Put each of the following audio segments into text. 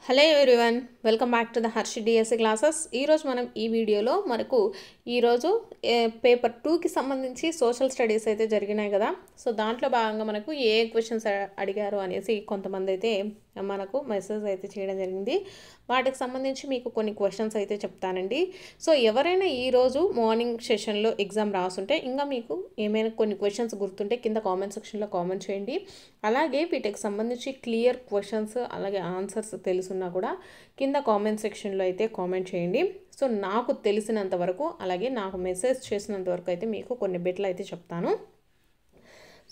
Hello everyone, welcome back to the Harshi DSC classes. ఈరోజు మనం ఈ వీడియోలో మనకు ఈరోజు పేపర్ 2కి సంబంధించి సోషల్ స్టడీస్ అయితే జరిగినాయి కదా. సో దాంట్లో భాగంగా మనకు ఏ క్వశ్చన్స్ అడిగారు అనేసి కొంతమంది అయితే మనకు మెసేజ్ అయితే చేయడం జరిగింది. వాటికి సంబంధించి మీకు కొన్ని క్వశ్చన్స్ అయితే చెప్తానండి. సో ఎవరైనా ఈరోజు మార్నింగ్ సెషన్లో ఎగ్జామ్ రాసుంటే ఇంకా మీకు ఏమైనా కొన్ని క్వశ్చన్స్ గుర్తుంటే కింద కామెంట్ సెక్షన్లో కామెంట్ చేయండి. అలాగే వీటికి సంబంధించి క్లియర్ క్వశ్చన్స్ అలాగే ఆన్సర్స్ తెలుసున్నా కూడా కింద కామెంట్ సెక్షన్లో అయితే కామెంట్ చేయండి. సో నాకు తెలిసినంత వరకు అలాగే నాకు మెసేజ్ చేసినంత వరకు అయితే మీకు కొన్ని బిట్లు అయితే చెప్తాను.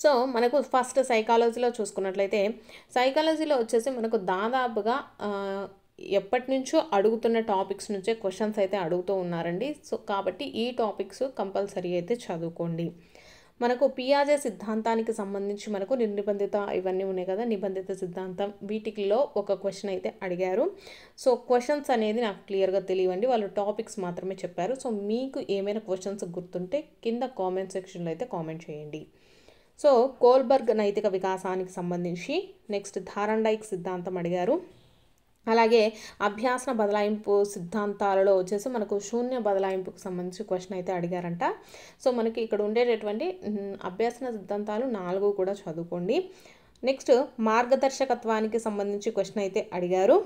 సో మనకు ఫస్ట్ సైకాలజీలో చూసుకున్నట్లయితే సైకాలజీలో వచ్చేసి మనకు దాదాపుగా ఎప్పటి నుంచో అడుగుతున్న టాపిక్స్ నుంచే క్వశ్చన్స్ అయితే అడుగుతూ ఉన్నారండి. సో కాబట్టి ఈ టాపిక్స్ కంపల్సరీ అయితే చదువుకోండి. మనకు పియాజే సిద్ధాంతానికి సంబంధించి మనకు నిర్నిబంధిత ఇవన్నీ ఉన్నాయి కదా, నిబంధిత సిద్ధాంతం, వీటిలో ఒక క్వశ్చన్ అయితే అడిగారు. సో క్వశ్చన్స్ అనేది నాకు క్లియర్గా తెలియవండి, వాళ్ళు టాపిక్స్ మాత్రమే చెప్పారు. సో మీకు ఏమైనా క్వశ్చన్స్ గుర్తుంటే కింద కామెంట్ సెక్షన్లో అయితే కామెంట్ చేయండి. సో కోల్బర్గ్ నైతిక వికాసానికి సంబంధించి నెక్స్ట్ థారండైక్ సిద్ధాంతం అడిగారు. అలాగే అభ్యాసన బదలాయింపు సిద్ధాంతాలలో వచ్చేసి మనకు శూన్య బదలాయింపుకు సంబంధించి క్వశ్చన్ అయితే అడిగారంట. సో మనకి ఇక్కడ ఉండేటటువంటి అభ్యాసన సిద్ధాంతాలు 4 కూడా చదువుకోండి. నెక్స్ట్ మార్గదర్శకత్వానికి సంబంధించి క్వశ్చన్ అయితే అడిగారు.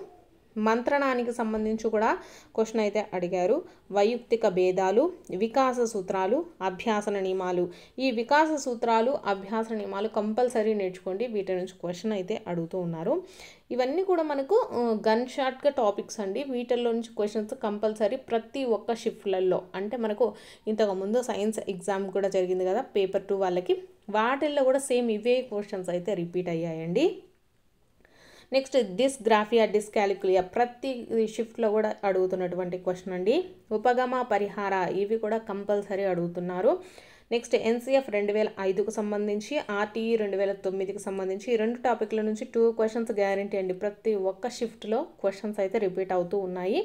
మంత్రణానికి సంబంధించి కూడా క్వశ్చన్ అయితే అడిగారు. వైయక్తిక భేదాలు, వికాస సూత్రాలు, అభ్యాసన నియమాలు. ఈ వికాస సూత్రాలు అభ్యాసన నియమాలు కంపల్సరీ నేర్చుకోండి, వీటి నుంచి క్వశ్చన్ అయితే అడుగుతూ ఉన్నారు. ఇవన్నీ కూడా మనకు గన్ షాట్గా టాపిక్స్ అండి. వీటిల్లో నుంచి క్వశ్చన్స్ కంపల్సరీ ప్రతి ఒక్క షిఫ్ట్లలో, అంటే మనకు ఇంతకుముందు సైన్స్ ఎగ్జామ్ కూడా జరిగింది కదా పేపర్ 2 వాళ్ళకి, వాటిల్లో కూడా సేమ్ ఇవే క్వశ్చన్స్ అయితే రిపీట్ అయ్యాయండి. నెక్స్ట్ డిస్గ్రాఫియా, డిస్కాలిక్యులియా ప్రతి షిఫ్ట్లో కూడా అడుగుతున్నటువంటి క్వశ్చన్ అండి. ఉపగమ పరిహార ఇవి కూడా కంపల్సరీ అడుగుతున్నారు. నెక్స్ట్ ఎన్సిఎఫ్ 2005కు సంబంధించి, ఆర్టీఈ 2009కి సంబంధించి ఈ 2 టాపిక్ల నుంచి 2 క్వశ్చన్స్ గ్యారంటీ అండి. ప్రతి ఒక్క షిఫ్ట్లో క్వశ్చన్స్ అయితే రిపీట్ అవుతూ ఉన్నాయి.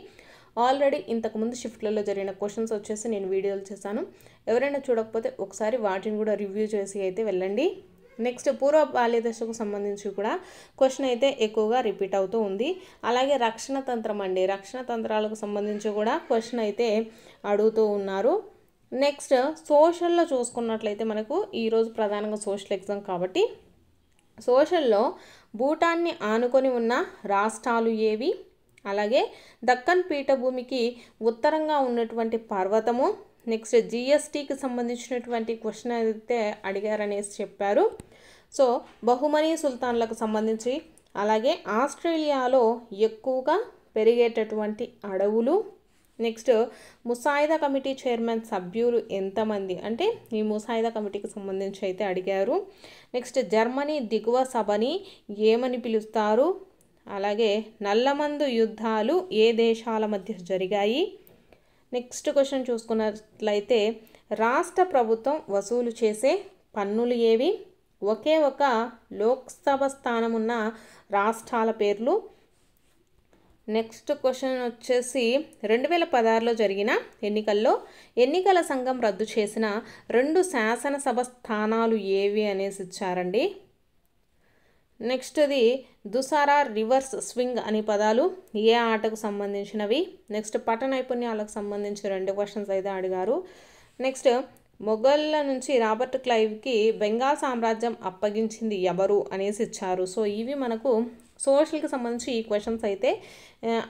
ఆల్రెడీ ఇంతకుముందు షిఫ్ట్లలో జరిగిన క్వశ్చన్స్ వచ్చేసి నేను వీడియోలు చేశాను. ఎవరైనా చూడకపోతే ఒకసారి వాటిని కూడా రివ్యూ చేసి అయితే వెళ్ళండి. నెక్స్ట్ పూర్వ బాల్య దశకు సంబంధించి కూడా క్వశ్చన్ అయితే ఎక్కువగా రిపీట్ అవుతూ ఉంది. అలాగే రక్షణ తంత్రం అండి, రక్షణ తంత్రాలకు సంబంధించి కూడా క్వశ్చన్ అయితే అడుగుతూ ఉన్నారు. నెక్స్ట్ సోషల్లో చూసుకున్నట్లయితే మనకు ఈరోజు ప్రధానంగా సోషల్ ఎగ్జామ్ కాబట్టి సోషల్లో భూటాన్ని ఆనుకొని ఉన్న రాష్ట్రాలు ఏవి, అలాగే దక్కన్ పీఠభూమికి ఉత్తరంగా ఉన్నటువంటి పర్వతము, నెక్స్ట్ జిఎస్టీకి సంబంధించినటువంటి క్వశ్చన్ అయితే అడిగారనేసి చెప్పారు. సో బహుమనీ సుల్తాన్లకు సంబంధించి, అలాగే ఆస్ట్రేలియాలో ఎక్కువగా పెరిగేటటువంటి అడవులు, నెక్స్ట్ ముసాయిదా కమిటీ చైర్మన్ సభ్యులు ఎంతమంది అంటే ఈ ముసాయిదా కమిటీకి సంబంధించి అయితే అడిగారు. నెక్స్ట్ జర్మనీ దిగువ సభని ఏమని పిలుస్తారు, అలాగే నల్లమందు యుద్ధాలు ఏ దేశాల మధ్య జరిగాయి. నెక్స్ట్ క్వశ్చన్ చూసుకున్నట్లయితే రాష్ట్ర ప్రభుత్వం వసూలు చేసే పన్నులు ఏవి, ఒకే ఒక లోక్సభ స్థానం ఉన్న రాష్ట్రాల పేర్లు. నెక్స్ట్ క్వశ్చన్ వచ్చేసి 2016లో జరిగిన ఎన్నికల్లో ఎన్నికల సంఘం రద్దు చేసిన 2 శాసనసభ స్థానాలు ఏవి అనేసి ఇచ్చారండి. నెక్స్ట్ది దుసారా, రివర్స్ స్వింగ్ అనే పదాలు ఏ ఆటకు సంబంధించినవి. నెక్స్ట్ పట నైపుణ్యాలకు సంబంధించి 2 క్వశ్చన్స్ అయితే అడిగారు. నెక్స్ట్ మొఘళ్ళ నుంచి రాబర్ట్ క్లైవ్కి బెంగాల్ సామ్రాజ్యం అప్పగించింది ఎవరు అనేసి ఇచ్చారు. సో ఇవి మనకు సోషల్కి సంబంధించి ఈ క్వశ్చన్స్ అయితే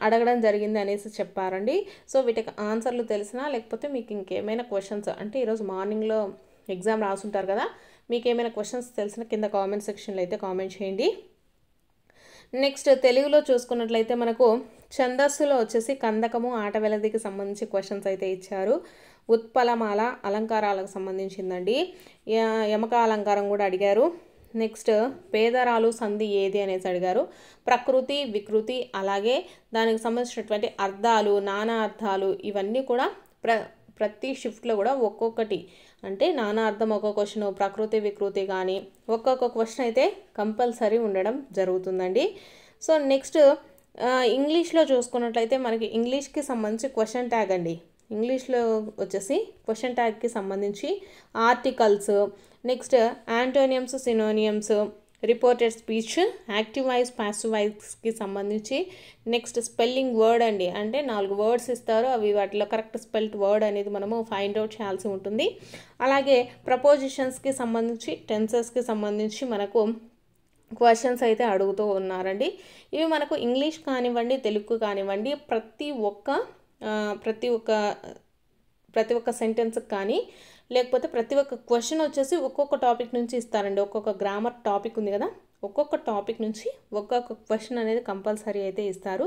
అడగడం జరిగింది అనేసి చెప్పారండి. సో వీటికి ఆన్సర్లు తెలిసినా లేకపోతే మీకు ఇంకేమైనా క్వశ్చన్స్ అంటే ఈరోజు మార్నింగ్లో ఎగ్జామ్ రాసుంటారు కదా, మీకు ఏమైనా క్వశ్చన్స్ తెలిసిన కింద కామెంట్ సెక్షన్లో అయితే కామెంట్ చేయండి. నెక్స్ట్ తెలుగులో చూసుకున్నట్లయితే మనకు ఛందస్సులో వచ్చేసి కందకము, ఆట వెలదికి సంబంధించి క్వశ్చన్స్ అయితే ఇచ్చారు. ఉత్పలమాల అలంకారాలకు సంబంధించిందండి. యమక అలంకారం కూడా అడిగారు. నెక్స్ట్ పేదరాలు సంధి ఏది అనేసి అడిగారు. ప్రకృతి, వికృతి, అలాగే దానికి సంబంధించినటువంటి అర్థాలు, నానా అర్థాలు ఇవన్నీ కూడా ప్రతి షిఫ్ట్లో కూడా ఒక్కొక్కటి అంటే నానా అర్థం ఒక క్వశ్చన్, ప్రకృతి వికృతి కానీ ఒక్కొక్క క్వశ్చన్ అయితే కంపల్సరీ ఉండడం జరుగుతుందండి. సో నెక్స్ట్ ఇంగ్లీష్లో చూసుకున్నట్లయితే మనకి ఇంగ్లీష్కి సంబంధించి క్వశ్చన్ ట్యాగ్ అండి. ఇంగ్లీష్లో వచ్చేసి క్వశ్చన్ ట్యాగ్కి సంబంధించి articles, next antonyms, synonyms, reported speech, active voice, passive వాయిస్కి సంబంధించి. నెక్స్ట్ స్పెల్లింగ్ వర్డ్ అండి, అంటే 4 వర్డ్స్ ఇస్తారు, అవి వాటిలో కరెక్ట్ స్పెల్డ్ వర్డ్ అనేది మనము ఫైండ్ అవుట్ చేయాల్సి ఉంటుంది. అలాగే ప్రపోజిషన్స్కి సంబంధించి, టెన్సెస్కి సంబంధించి మనకు క్వశ్చన్స్ అయితే అడుగుతూ ఉన్నారండి. ఇవి మనకు ఇంగ్లీష్ కానివ్వండి, తెలుగు కానివ్వండి, ప్రతి ఒక్క సెంటెన్స్కి కానీ, లేకపోతే ప్రతి ఒక్క క్వశ్చన్ వచ్చేసి ఒక్కొక్క టాపిక్ నుంచి ఇస్తారండి. ఒక్కొక్క గ్రామర్ టాపిక్ ఉంది కదా, ఒక్కొక్క టాపిక్ నుంచి ఒక్కొక్క క్వశ్చన్ అనేది కంపల్సరీ అయితే ఇస్తారు.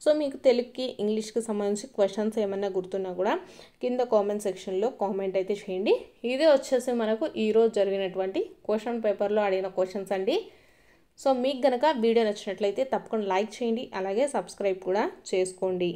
సో మీకు తెలుగుకి, ఇంగ్లీష్కి సంబంధించి క్వశ్చన్స్ ఏమన్నా గుర్తున్నా కూడా కింద కామెంట్ సెక్షన్లో కామెంట్ అయితే చేయండి. ఇది వచ్చేసి మనకు ఈరోజు జరిగినటువంటి క్వశ్చన్ పేపర్లో అడిగిన క్వశ్చన్స్ అండి. సో మీకు గనక వీడియో నచ్చినట్లయితే తప్పకుండా లైక్ చేయండి, అలాగే సబ్స్క్రైబ్ కూడా చేసుకోండి.